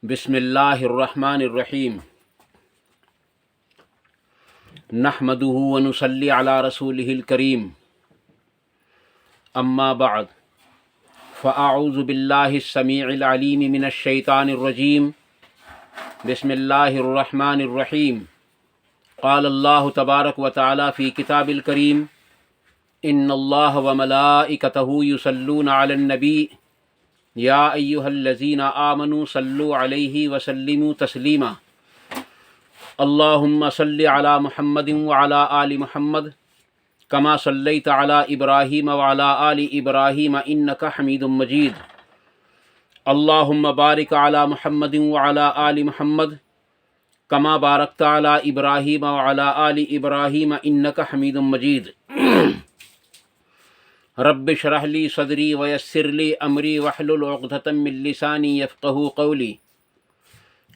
بسم اللہ الرحمن الرحیم نحمده ونصلی علی رسولہ الکریم اما بعد فاعوذ باللہ السمیع العلیم من الشیطان الرجیم بسم اللہ الرحمن الرحیم قال اللہ تبارک و تعالی فی کتاب الکریم ان اللہ وملائکتہ یصلون علی النبی یا ایہا الذین آمنوا صلوا علیہ وسلموا تسلیما اللہم صلی علی محمد وعلی آل محمد کما صلیت علی ابراہیم وعلی آل ابراہیم انکا حمید مجید اللہم بارک علی محمد وعلی آل محمد کما بارکت علی ابراہیم وعلی آل ابراہیم انکا حمید مجید رب اشرح لی صدری ویسر لی امری واحلل عقدۃ من لسانی یفقہوا قولی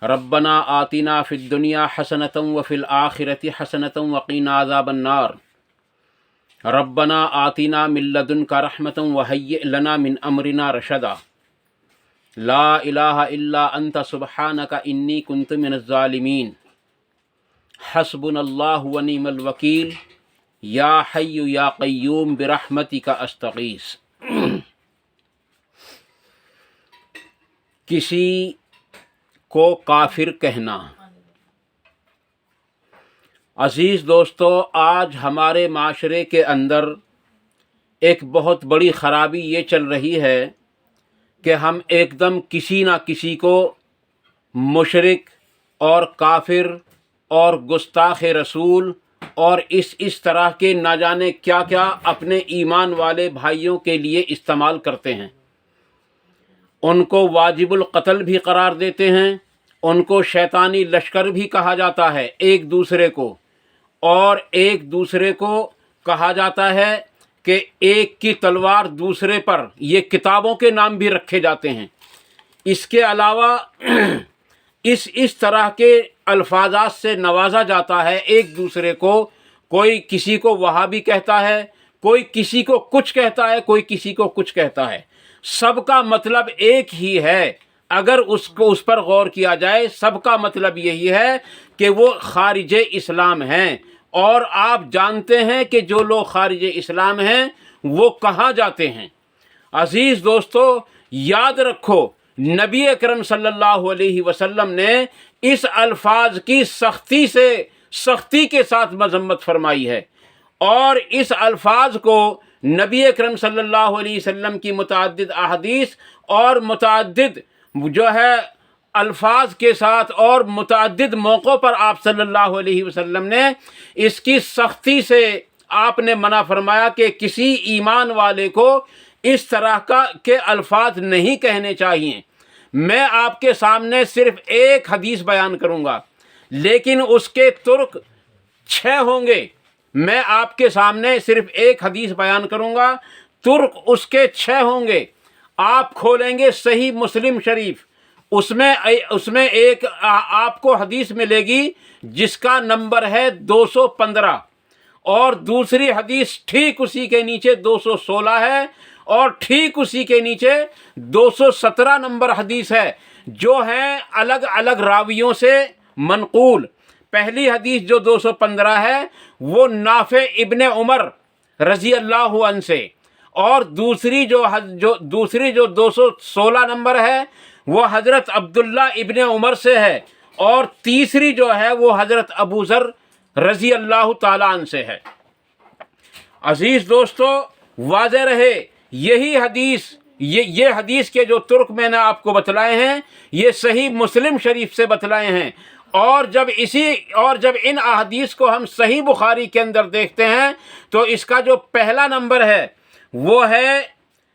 ربنا آتنا فی الدنیا حسنۃ وفی الآخرۃ حسنۃ وقنا عذاب النار ربنا آتنا من لدنک رحمۃ وہیئ لنا من امرنا رشدا لا الہ الا انت سبحانک انی کنت من الظالمین حسبنا اللہ ونعم الوکیل یا حی یا قیوم برحمتک استغیث۔ کسی کو کافر کہنا۔ عزیز دوستو، آج ہمارے معاشرے کے اندر ایک بہت بڑی خرابی یہ چل رہی ہے کہ ہم ایک دم کسی نہ کسی کو مشرک اور کافر اور گستاخ رسول اور اس طرح کے نہ جانے کیا کیا اپنے ایمان والے بھائیوں کے لیے استعمال کرتے ہیں۔ ان کو واجب القتل بھی قرار دیتے ہیں، ان کو شیطانی لشکر بھی کہا جاتا ہے ایک دوسرے کو، اور ایک دوسرے کو کہا جاتا ہے کہ ایک کی تلوار دوسرے پر، یہ کتابوں کے نام بھی رکھے جاتے ہیں۔ اس کے علاوہ اس طرح کے الفاظات سے نوازا جاتا ہے ایک دوسرے کو، کوئی کسی کو وہابی کہتا ہے، کوئی کسی کو کچھ کہتا ہے، کوئی کسی کو کچھ کہتا ہے۔ سب کا مطلب ایک ہی ہے، اگر اس پر غور کیا جائے سب کا مطلب یہی ہے کہ وہ خارج اسلام ہیں، اور آپ جانتے ہیں کہ جو لوگ خارج اسلام ہیں وہ کہاں جاتے ہیں۔ عزیز دوستو، یاد رکھو نبی اکرم صلی اللہ علیہ وسلم نے اس الفاظ کی سختی کے ساتھ مذمت فرمائی ہے، اور اس الفاظ کو نبی اکرم صلی اللہ علیہ وسلم کی متعدد احادیث اور متعدد جو ہے الفاظ کے ساتھ اور متعدد موقعوں پر آپ صلی اللہ علیہ وسلم نے اس کی سختی سے آپ نے منع فرمایا کہ کسی ایمان والے کو اس طرح کے الفاظ نہیں کہنے چاہیے۔ میں آپ کے سامنے صرف ایک حدیث بیان کروں گا، لیکن اس کے ترک 6 ہوں گے۔ میں آپ کے سامنے صرف ایک حدیث بیان کروں گا، ترک اس کے 6 ہوں گے۔ آپ کھولیں گے صحیح مسلم شریف، اس میں ایک آپ کو حدیث ملے گی جس کا نمبر ہے 215، اور دوسری حدیث ٹھیک اسی کے نیچے 216 ہے، اور ٹھیک اسی کے نیچے 217 نمبر حدیث ہے، جو ہیں الگ الگ راویوں سے منقول۔ پہلی حدیث جو 215 ہے وہ نافع ابن عمر رضی اللہ عنہ سے، اور دوسری جو 216 نمبر ہے وہ حضرت عبداللہ ابن عمر سے ہے، اور تیسری جو ہے وہ حضرت ابو ذر رضی اللہ تعالیٰ عنہ سے ہے۔ عزیز دوستو، واضح رہے یہی حدیث، یہ حدیث کے جو ترک میں نے آپ کو بتلائے ہیں یہ صحیح مسلم شریف سے بتلائے ہیں، اور جب ان احادیث کو ہم صحیح بخاری کے اندر دیکھتے ہیں تو اس کا جو پہلا نمبر ہے وہ ہے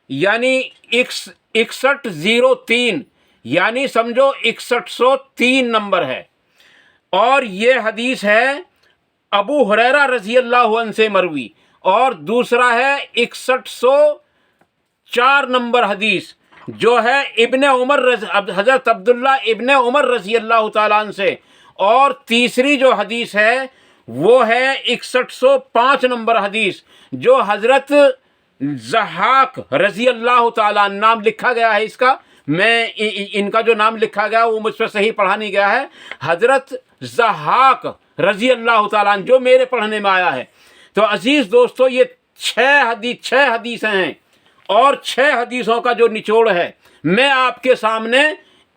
یعنی 6103، یعنی سمجھو 6103 نمبر ہے، اور یہ حدیث ہے ابو ہریرہ رضی اللہ عنہ سے مروی، اور دوسرا ہے 6104 نمبر حدیث جو ہے ابن عمر حضرت عبداللہ ابن عمر رضی اللہ تعالیٰ عنہ سے، اور تیسری جو حدیث ہے وہ ہے 6105 نمبر حدیث جو حضرت ضحاک رضی اللہ تعالیٰ عنہ، نام لکھا گیا ہے اس کا، میں ان کا جو نام لکھا گیا وہ مجھ سے صحیح پڑھا نہیں گیا ہے، حضرت ضحاک رضی اللہ تعالیٰ عنہ، جو میرے پڑھنے میں آیا ہے۔ تو عزیز دوستو، یہ 6 حدیثیں ہیں، اور 6 حدیثوں کا جو نچوڑ ہے میں آپ کے سامنے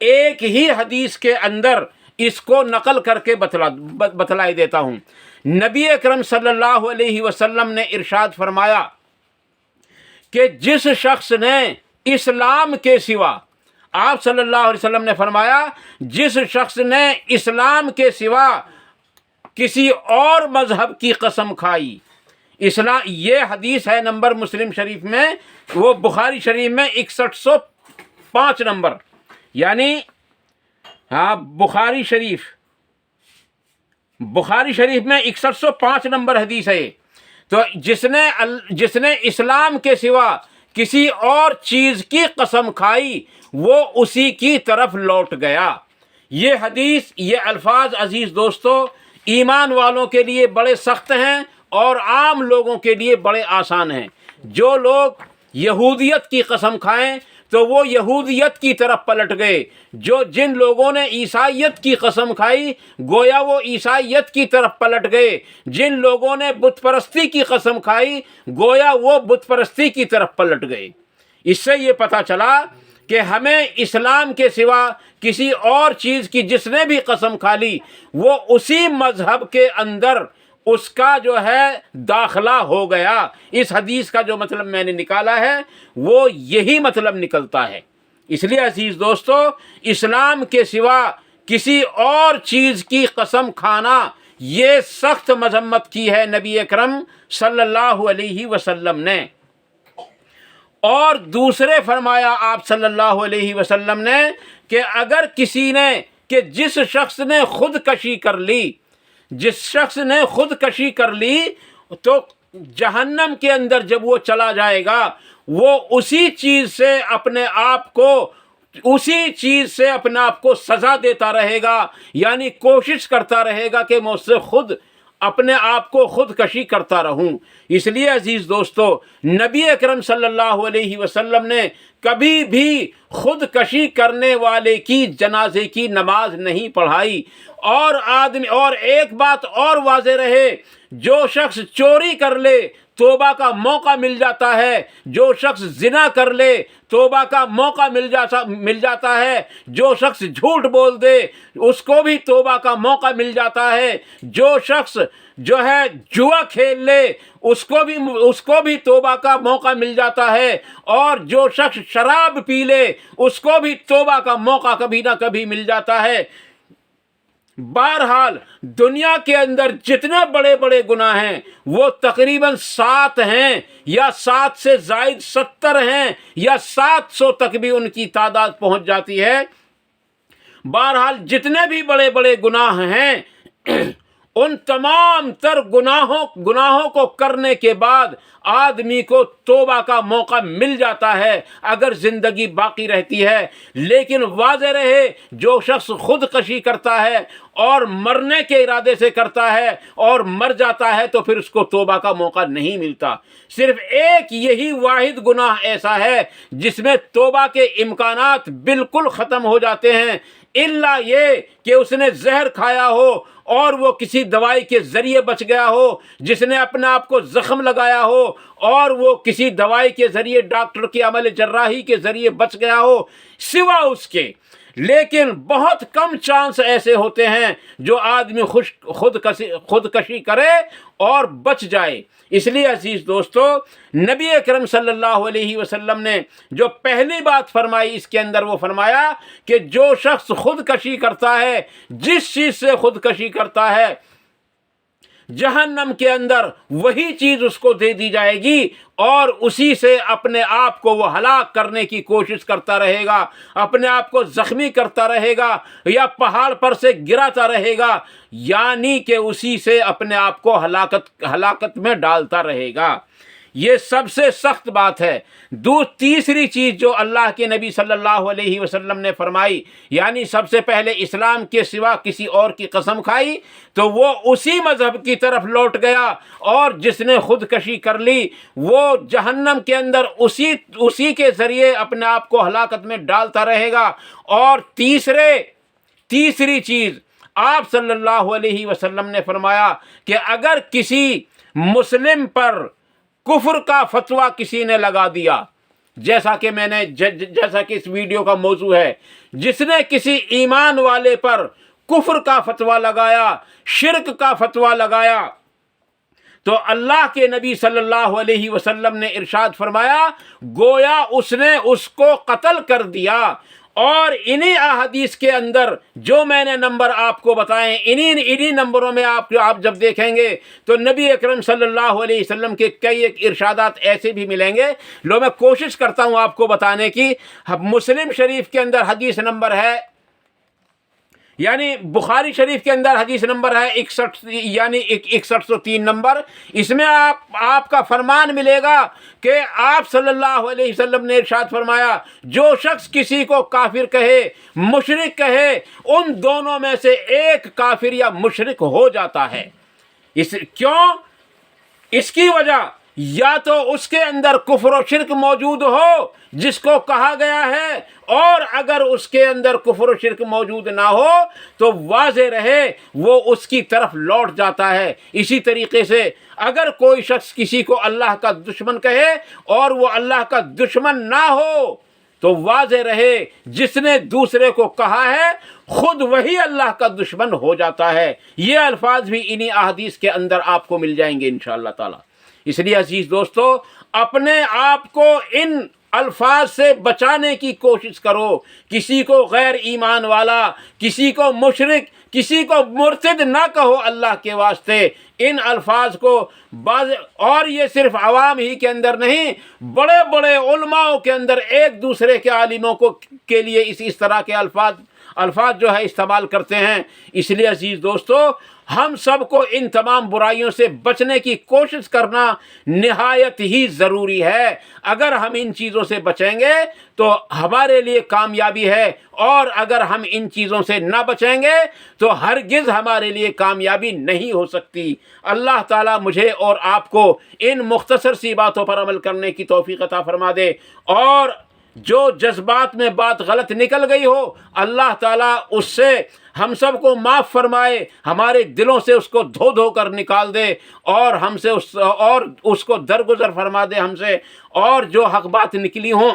ایک ہی حدیث کے اندر اس کو نقل کر کے بتلائی دیتا ہوں۔ نبی اکرم صلی اللہ علیہ وسلم نے ارشاد فرمایا کہ جس شخص نے اسلام کے سوا، آپ صلی اللہ علیہ وسلم نے فرمایا جس شخص نے اسلام کے سوا کسی اور مذہب کی قسم کھائی، اسلام، یہ حدیث ہے نمبر مسلم شریف میں، وہ بخاری شریف میں 6105 نمبر، یعنی بخاری شریف میں 6105 نمبر حدیث ہے۔ تو جس نے اسلام کے سوا کسی اور چیز کی قسم کھائی وہ اسی کی طرف لوٹ گیا۔ یہ حدیث، یہ الفاظ عزیز دوستو ایمان والوں کے لیے بڑے سخت ہیں اور عام لوگوں کے لیے بڑے آسان ہیں۔ جو لوگ یہودیت کی قسم کھائیں تو وہ یہودیت کی طرف پلٹ گئے، جن لوگوں نے عیسائیت کی قسم کھائی گویا وہ عیسائیت کی طرف پلٹ گئے، جن لوگوں نے بت پرستی کی قسم کھائی گویا وہ بت پرستی کی طرف پلٹ گئے۔ اس سے یہ پتہ چلا کہ ہمیں اسلام کے سوا کسی اور چیز کی جس نے بھی قسم کھا لی وہ اسی مذہب کے اندر اس کا جو ہے داخلہ ہو گیا۔ اس حدیث کا جو مطلب میں نے نکالا ہے وہ یہی مطلب نکلتا ہے۔ اس لیے عزیز دوستو، اسلام کے سوا کسی اور چیز کی قسم کھانا یہ سخت مذمت کی ہے نبی اکرم صلی اللہ علیہ وسلم نے۔ اور دوسرے فرمایا آپ صلی اللہ علیہ وسلم نے کہ اگر کسی نے، کہ جس شخص نے خودکشی کر لی تو جہنم کے اندر جب وہ چلا جائے گا وہ اسی چیز سے اپنے آپ کو سزا دیتا رہے گا، یعنی کوشش کرتا رہے گا کہ میں اس سے اپنے آپ کو خودکشی کرتا رہوں۔ اس لیے عزیز دوستو، نبی اکرم صلی اللہ علیہ وسلم نے کبھی بھی خودکشی کرنے والے کی جنازے کی نماز نہیں پڑھائی۔ اور ایک بات اور واضح رہے، جو شخص چوری کر لے توبہ کا موقع مل جاتا ہے، جو شخص زنا کر لے توبہ کا موقع مل جاتا ہے، جو شخص جھوٹ بول دے اس کو بھی توبہ کا موقع مل جاتا ہے، جو شخص جو ہے جوا کھیل لے اس کو بھی توبہ کا موقع مل جاتا ہے، اور جو شخص شراب پی لے اس کو بھی توبہ کا موقع کبھی نہ کبھی مل جاتا ہے۔ بہرحال دنیا کے اندر جتنے بڑے بڑے گناہ ہیں وہ تقریباً 7 ہیں، یا 7 سے زائد 70 ہیں، یا 700 تک بھی ان کی تعداد پہنچ جاتی ہے۔ بہرحال جتنے بھی بڑے بڑے گناہ ہیں ان تمام تر گناہوں کو کرنے کے بعد آدمی کو توبہ کا موقع مل جاتا ہے اگر زندگی باقی رہتی ہے۔ لیکن واضح رہے، جو شخص خودکشی کرتا ہے اور مرنے کے ارادے سے کرتا ہے اور مر جاتا ہے تو پھر اس کو توبہ کا موقع نہیں ملتا۔ صرف ایک یہی واحد گناہ ایسا ہے جس میں توبہ کے امکانات بالکل ختم ہو جاتے ہیں، الا یہ کہ اس نے زہر کھایا ہو اور وہ کسی دوائی کے ذریعے بچ گیا ہو، جس نے اپنے آپ کو زخم لگایا ہو اور وہ کسی دوائی کے ذریعے، ڈاکٹر کی عمل جراحی کے ذریعے بچ گیا ہو، سوا اس کے۔ لیکن بہت کم چانس ایسے ہوتے ہیں جو آدمی خودکشی کرے اور بچ جائے۔ اس لیے عزیز دوستو، نبی اکرم صلی اللہ علیہ وسلم نے جو پہلی بات فرمائی اس کے اندر وہ فرمایا کہ جو شخص خودکشی کرتا ہے، جس چیز سے خودکشی کرتا ہے، جہنم کے اندر وہی چیز اس کو دے دی جائے گی اور اسی سے اپنے آپ کو وہ ہلاک کرنے کی کوشش کرتا رہے گا، اپنے آپ کو زخمی کرتا رہے گا یا پہاڑ پر سے گراتا رہے گا، یعنی کہ اسی سے اپنے آپ کو ہلاکت میں ڈالتا رہے گا۔ یہ سب سے سخت بات ہے۔ تیسری چیز جو اللہ کے نبی صلی اللہ علیہ وسلم نے فرمائی، یعنی سب سے پہلے اسلام کے سوا کسی اور کی قسم کھائی تو وہ اسی مذہب کی طرف لوٹ گیا، اور جس نے خودکشی کر لی وہ جہنم کے اندر اسی کے ذریعے اپنے آپ کو ہلاکت میں ڈالتا رہے گا۔ اور تیسری چیز آپ صلی اللہ علیہ وسلم نے فرمایا کہ اگر کسی مسلم پر کفر کا فتویٰ کسی نے لگا دیا، جیسا کہ اس ویڈیو کا موضوع ہے، جس نے کسی ایمان والے پر کفر کا فتویٰ لگایا، شرک کا فتویٰ لگایا، تو اللہ کے نبی صلی اللہ علیہ وسلم نے ارشاد فرمایا گویا اس نے اس کو قتل کر دیا۔ اور انہی احادیث کے اندر جو میں نے نمبر آپ کو بتائیں، انہی نمبروں میں آپ جب دیکھیں گے تو نبی اکرم صلی اللہ علیہ وسلم کے کئی ایک ارشادات ایسے بھی ملیں گے۔ میں کوشش کرتا ہوں آپ کو بتانے کی۔ مسلم شریف کے اندر حدیث نمبر ہے، یعنی بخاری شریف کے اندر حدیث نمبر ہے 6103 نمبر۔ اس میں آپ کا فرمان ملے گا کہ آپ صلی اللہ علیہ وسلم نے ارشاد فرمایا جو شخص کسی کو کافر کہے، مشرک کہے، ان دونوں میں سے ایک کافر یا مشرک ہو جاتا ہے۔ کیوں؟ اس کی وجہ یا تو اس کے اندر کفر و شرک موجود ہو جس کو کہا گیا ہے، اور اگر اس کے اندر کفر و شرک موجود نہ ہو تو واضح رہے وہ اس کی طرف لوٹ جاتا ہے۔ اسی طریقے سے اگر کوئی شخص کسی کو اللہ کا دشمن کہے اور وہ اللہ کا دشمن نہ ہو تو واضح رہے جس نے دوسرے کو کہا ہے خود وہی اللہ کا دشمن ہو جاتا ہے۔ یہ الفاظ بھی انہی احادیث کے اندر آپ کو مل جائیں گے انشاءاللہ تعالی۔ اس لیے عزیز دوستو، اپنے آپ کو ان الفاظ سے بچانے کی کوشش کرو۔ کسی کو غیر ایمان والا، کسی کو مشرک، کسی کو مرتد نہ کہو اللہ کے واسطے۔ ان الفاظ کو اور یہ صرف عوام ہی کے اندر نہیں، بڑے بڑے علماء کے اندر ایک دوسرے کے عالموں کے لیے اس طرح کے الفاظ جو ہے استعمال کرتے ہیں۔ اس لیے عزیز دوستو، ہم سب کو ان تمام برائیوں سے بچنے کی کوشش کرنا نہایت ہی ضروری ہے۔ اگر ہم ان چیزوں سے بچیں گے تو ہمارے لیے کامیابی ہے، اور اگر ہم ان چیزوں سے نہ بچیں گے تو ہرگز ہمارے لیے کامیابی نہیں ہو سکتی۔ اللہ تعالیٰ مجھے اور آپ کو ان مختصر سی باتوں پر عمل کرنے کی توفیق عطا فرما دے، اور جو جذبات میں بات غلط نکل گئی ہو اللہ تعالیٰ اس سے ہم سب کو معاف فرمائے، ہمارے دلوں سے اس کو دھو کر نکال دے، اور ہم سے اس کو درگزر فرما دے ہم سے، اور جو حق بات نکلی ہوں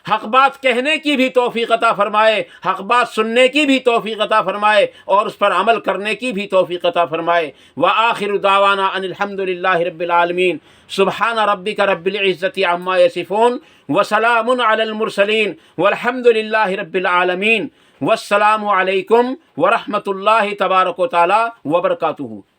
حق بات کہنے کی بھی توفیق عطا فرمائے، حق بات سننے کی بھی توفیق عطا فرمائے، اور اس پر عمل کرنے کی بھی توفیق عطا فرمائے۔ وآخر دعوانا ان الحمدللہ رب العالمین۔ سبحان ربک رب العزت عما یصفون وسلام علی المرسلین والحمد للہ رب العالمین۔ والسلام علیکم ورحمۃ اللہ تبارک و تعالی وبرکاتہ۔